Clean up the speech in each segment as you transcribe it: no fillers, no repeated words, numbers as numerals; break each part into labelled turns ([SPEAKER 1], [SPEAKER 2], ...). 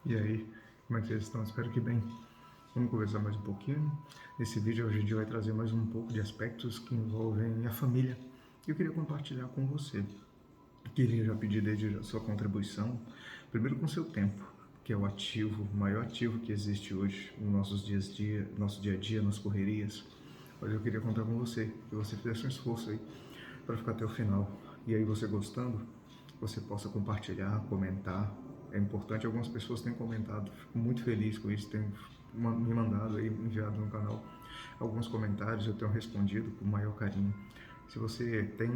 [SPEAKER 1] E aí, como é que vocês estão? Espero que bem. Vamos conversar mais um pouquinho. Nesse vídeo hoje a gente vai trazer mais um pouco de aspectos que envolvem a família. Eu queria compartilhar com você. Queria já pedir desde já a sua contribuição, primeiro com seu tempo, que é o ativo, o maior ativo que existe hoje nos nossos dias a dia, nosso dia a dia, nas correrias. Mas eu queria contar com você, que você fizesse um esforço aí para ficar até o final. E aí você gostando, você possa compartilhar, comentar. É importante, algumas pessoas têm comentado, fico muito feliz com isso, têm me mandado aí, enviado no canal alguns comentários, eu tenho respondido com o maior carinho. Se você tem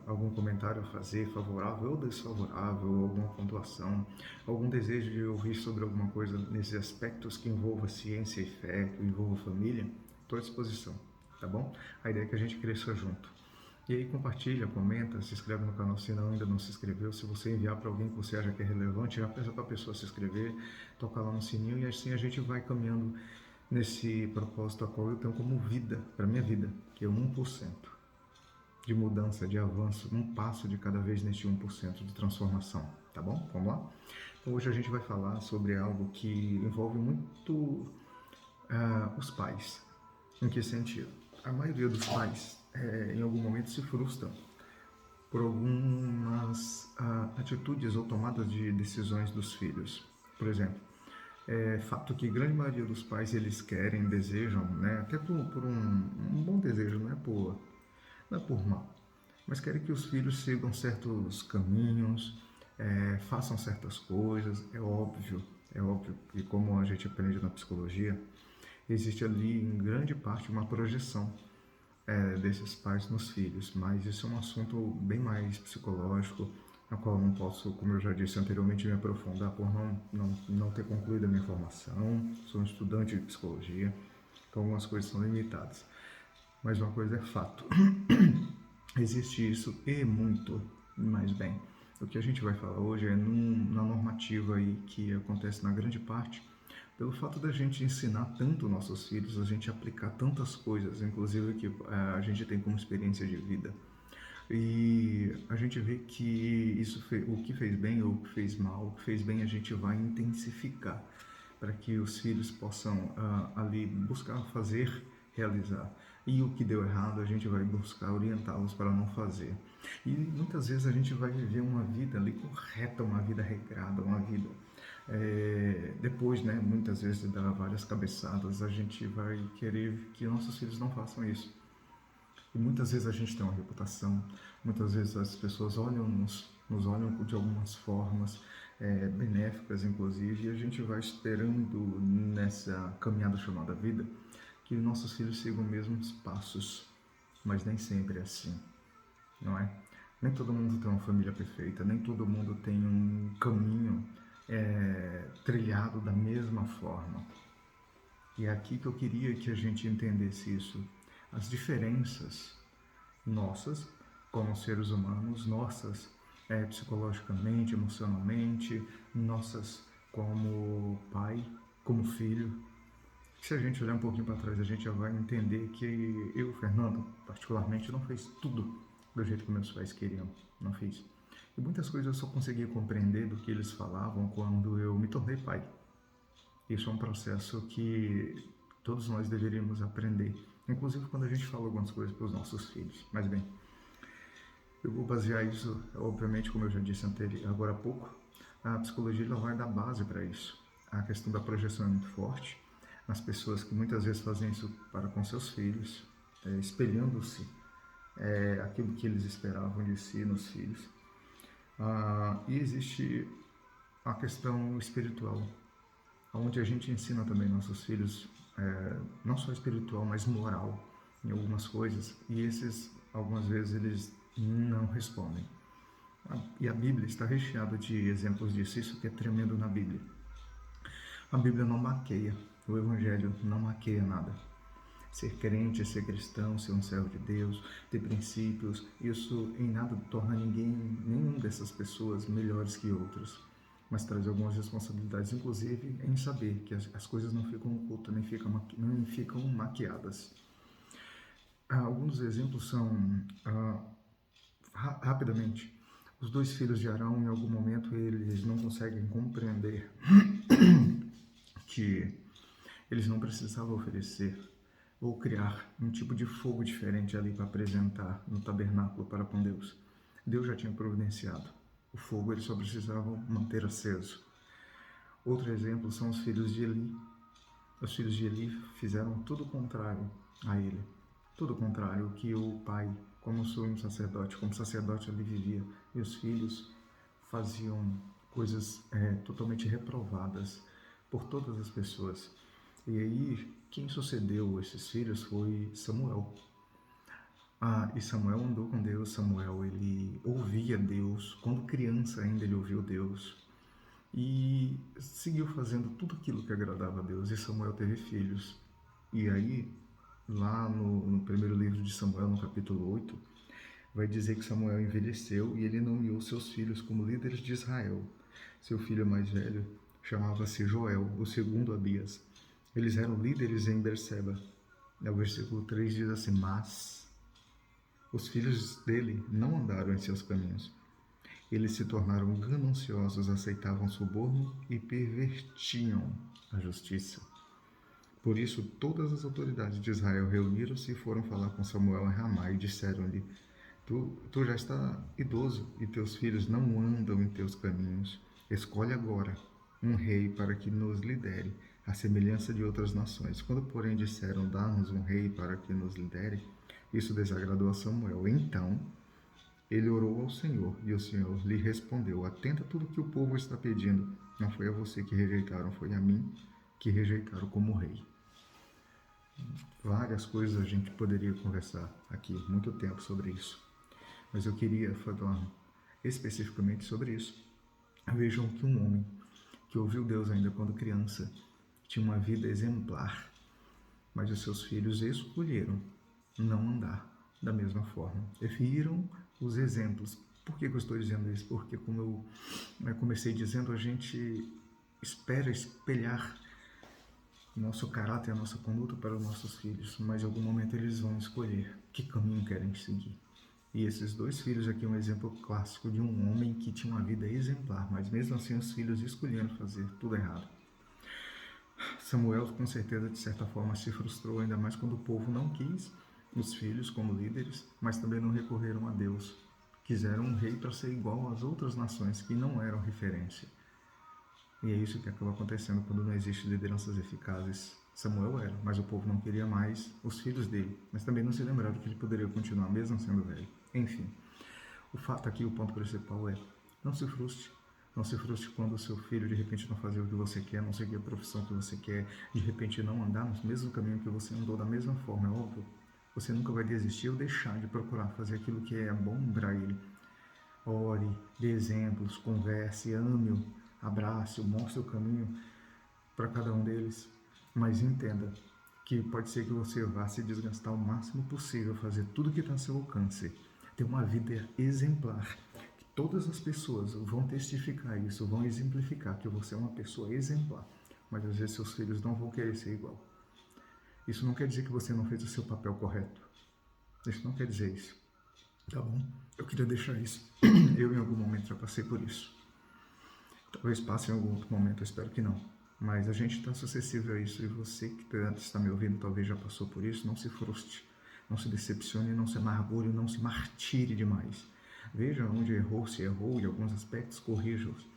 [SPEAKER 1] algum comentário a fazer, favorável ou desfavorável, alguma pontuação, algum desejo de ouvir sobre alguma coisa nesses aspectos que envolva ciência e fé, que envolva família, estou à disposição, tá bom? A ideia é que a gente cresça junto. E aí compartilha, comenta, se inscreve no canal se ainda não se inscreveu. Se você enviar para alguém que você acha que é relevante, já pensa para a pessoa se inscrever, tocar lá no sininho e assim a gente vai caminhando nesse propósito a qual eu tenho como vida, para minha vida, que é 1% de mudança, de avanço, um passo de cada vez neste 1% de transformação, tá bom? Vamos lá? Então hoje a gente vai falar sobre algo que envolve muito os pais. Em que sentido? A maioria dos pais, em algum momento, se frustram por algumas atitudes ou tomadas de decisões dos filhos. Por exemplo, é fato que a grande maioria dos pais eles querem, desejam, né, até por um bom desejo, não é por mal, mas querem que os filhos sigam certos caminhos, façam certas coisas. É óbvio que como a gente aprende na psicologia, existe ali em grande parte uma projeção desses pais nos filhos, mas isso é um assunto bem mais psicológico, na qual eu não posso, como eu já disse anteriormente, me aprofundar por não ter concluído a minha formação. Sou um estudante de psicologia, então algumas coisas são limitadas. Mas uma coisa é fato, existe isso e muito mais bem. O que a gente vai falar hoje é na normativa aí que acontece na grande parte pelo fato da gente ensinar tanto nossos filhos, a gente aplicar tantas coisas, inclusive que a gente tem como experiência de vida. E a gente vê que o que fez bem ou o que fez mal, o que fez bem a gente vai intensificar para que os filhos possam ali buscar fazer, realizar. E o que deu errado a gente vai buscar orientá-los para não fazer. E muitas vezes a gente vai viver uma vida ali correta, uma vida regrada, uma vida depois, né, muitas vezes de dar várias cabeçadas, a gente vai querer que nossos filhos não façam isso. E muitas vezes a gente tem uma reputação, muitas vezes as pessoas nos olham de algumas formas benéficas, inclusive, e a gente vai esperando nessa caminhada chamada vida que nossos filhos sigam os mesmos passos, mas nem sempre é assim, não é? Nem todo mundo tem uma família perfeita, nem todo mundo tem um caminho trilhado da mesma forma. E é aqui que eu queria que a gente entendesse isso, as diferenças nossas como seres humanos, nossas psicologicamente, emocionalmente, nossas como pai, como filho. Se a gente olhar um pouquinho para trás, a gente já vai entender que eu, Fernando, particularmente, não fiz tudo do jeito que meus pais queriam, não fiz. E muitas coisas eu só consegui compreender do que eles falavam quando eu me tornei pai. Isso é um processo que todos nós deveríamos aprender, inclusive quando a gente fala algumas coisas para os nossos filhos. Mas bem, eu vou basear isso, obviamente, como eu já disse agora há pouco, a psicologia ela vai dar base para isso. A questão da projeção é muito forte nas pessoas que muitas vezes fazem isso para com seus filhos, espelhando-se aquilo que eles esperavam de si nos filhos. E existe a questão espiritual, onde a gente ensina também nossos filhos, não só espiritual, mas moral em algumas coisas, e esses, algumas vezes, eles não respondem. E a Bíblia está recheada de exemplos disso, isso que é tremendo na Bíblia. A Bíblia não maqueia, o Evangelho não maqueia nada. Ser crente, ser cristão, ser um servo de Deus, ter princípios, isso em nada torna nenhum dessas pessoas melhores que outros, mas traz algumas responsabilidades, inclusive em saber que as coisas não ficam ocultas, nem ficam maquiadas. Alguns exemplos são, rapidamente, Os dois filhos de Arão, em algum momento, eles não conseguem compreender que eles não precisavam oferecer ou criar um tipo de fogo diferente ali para apresentar no tabernáculo para com Deus. Deus já tinha providenciado. O fogo eles só precisavam manter aceso. Outro exemplo são os filhos de Eli. Os filhos de Eli fizeram tudo o contrário a ele. Tudo o contrário que o pai, como sumo sacerdote, como sacerdote ali vivia. E os filhos faziam coisas totalmente reprovadas por todas as pessoas. E aí, quem sucedeu esses filhos foi Samuel. E Samuel andou com Deus. Samuel, ele ouvia Deus. Quando criança ainda, ele ouviu Deus. E seguiu fazendo tudo aquilo que agradava a Deus. E Samuel teve filhos. E aí, lá no primeiro livro de Samuel, no capítulo 8, vai dizer que Samuel envelheceu e ele nomeou seus filhos como líderes de Israel. Seu filho mais velho chamava-se Joel, o segundo Abias. Eles eram líderes em Berseba. O versículo 3 diz assim: mas os filhos dele não andaram em seus caminhos. Eles se tornaram gananciosos, aceitavam suborno e pervertiam a justiça. Por isso, todas as autoridades de Israel reuniram-se e foram falar com Samuel em Ramá e disseram-lhe: Tu já está idoso e teus filhos não andam em teus caminhos. Escolhe agora um rei para que nos lidere, à semelhança de outras nações. Quando, porém, disseram: dá-nos um rei para que nos lidere, isso desagradou a Samuel. Então ele orou ao Senhor, e o Senhor lhe respondeu: atenta a tudo que o povo está pedindo. Não foi a você que rejeitaram, foi a mim que rejeitaram como rei. Várias coisas a gente poderia conversar aqui, muito tempo sobre isso. Mas eu queria falar especificamente sobre isso. Vejam que um homem que ouviu Deus ainda quando criança tinha uma vida exemplar, mas os seus filhos escolheram não andar da mesma forma. Preferiram os exemplos. Por que eu estou dizendo isso? Porque, como eu comecei dizendo, a gente espera espelhar nosso caráter, a nossa conduta para os nossos filhos, mas em algum momento eles vão escolher que caminho querem seguir. E esses dois filhos aqui é um exemplo clássico de um homem que tinha uma vida exemplar, mas mesmo assim os filhos escolheram fazer tudo errado. Samuel, com certeza, de certa forma, se frustrou, ainda mais quando o povo não quis os filhos como líderes, mas também não recorreram a Deus. Quiseram um rei para ser igual às outras nações que não eram referência. E é isso que acaba acontecendo quando não existem lideranças eficazes. Samuel era, mas o povo não queria mais os filhos dele, mas também não se lembrava que ele poderia continuar mesmo sendo velho. Enfim, o fato aqui, o ponto principal é: não se frustre. Não se frustre quando o seu filho de repente não fazer o que você quer, não seguir a profissão que você quer, de repente não andar no mesmo caminho que você andou da mesma forma. É óbvio, você nunca vai desistir ou deixar de procurar fazer aquilo que é bom para ele. Ore, dê exemplos, converse, ame-o, abrace-o, mostre o caminho para cada um deles. Mas entenda que pode ser que você vá se desgastar o máximo possível, fazer tudo que está ao seu alcance, ter uma vida exemplar. Todas as pessoas vão testificar isso, vão exemplificar que você é uma pessoa exemplar, mas às vezes seus filhos não vão querer ser igual. Isso não quer dizer que você não fez o seu papel correto. Isso não quer dizer isso. Tá bom? Eu queria deixar isso. Eu, em algum momento, já passei por isso. Talvez passe em algum outro momento, eu espero que não. Mas a gente está suscetível a isso, e você que está me ouvindo talvez já passou por isso. Não se frustre, não se decepcione, não se amargure, não se martire demais. Veja onde errou, se errou, em alguns aspectos, corrija-os.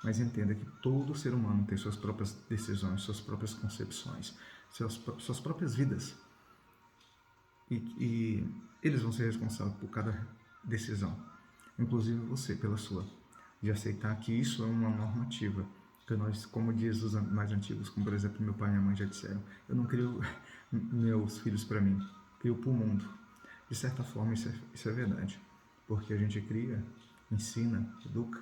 [SPEAKER 1] Mas entenda que todo ser humano tem suas próprias decisões, suas próprias concepções, suas próprias vidas. E eles vão ser responsáveis por cada decisão, inclusive você pela sua, de aceitar que isso é uma normativa. Que nós, como diz os mais antigos, como por exemplo meu pai e minha mãe já disseram, eu não crio meus filhos para mim, crio para o mundo. De certa forma isso é verdade, porque a gente cria, ensina, educa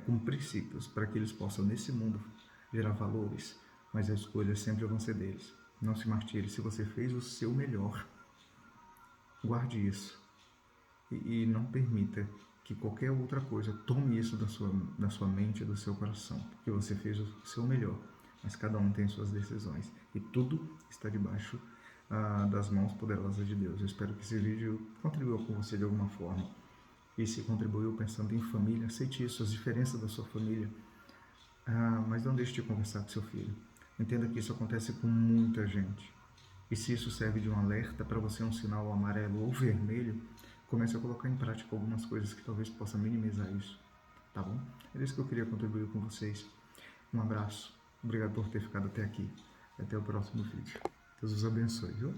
[SPEAKER 1] com princípios para que eles possam nesse mundo gerar valores, mas as escolhas sempre vão ser deles. Não se martire. Se você fez o seu melhor, guarde isso e não permita que qualquer outra coisa tome isso da sua mente, do seu coração, porque você fez o seu melhor, mas cada um tem suas decisões e tudo está debaixo das mãos poderosas de Deus. Eu espero que esse vídeo contribua com você de alguma forma. E se contribuiu pensando em família, aceite isso, as diferenças da sua família. Mas não deixe de conversar com seu filho. Entenda que isso acontece com muita gente. E se isso serve de um alerta para você, um sinal amarelo ou vermelho, comece a colocar em prática algumas coisas que talvez possa minimizar isso. Tá bom? Era isso que eu queria contribuir com vocês. Um abraço. Obrigado por ter ficado até aqui. Até o próximo vídeo. Deus os abençoe, viu?